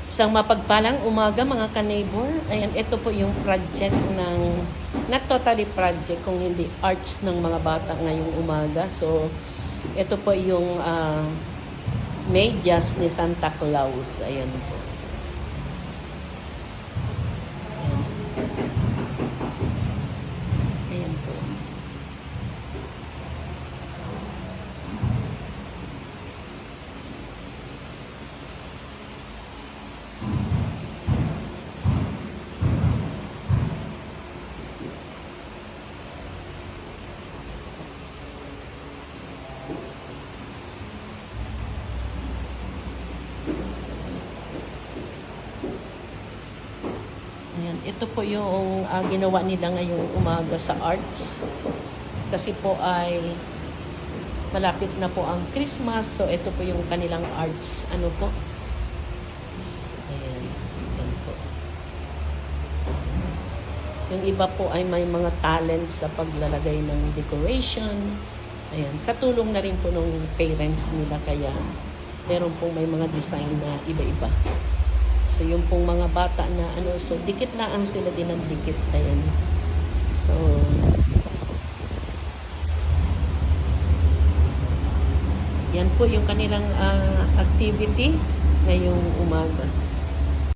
Isang mapagpalang umaga mga ka-neighbor. Ayan, ito po yung project ng, not totally project, kung hindi arts ng mga bata ngayong umaga. So, ito po yung medyas ni Santa Claus. Ayan po. Ayan. Ayan po. Ayan, ito po yung ginawa nila ngayong umaga sa arts. Kasi po ay malapit na po ang Christmas. So, ito po yung kanilang arts. Ano po? Ayan. Ayan po. Yung iba po ay may mga talents sa paglalagay ng decoration. Ayan. Sa tulong na rin po ng parents nila. Kaya meron pong may mga design na iba-iba. So, yung pong mga bata na so dikit na ang sila din ng dikit. Ayan. So, yan po yung kanilang activity ngayong umaga.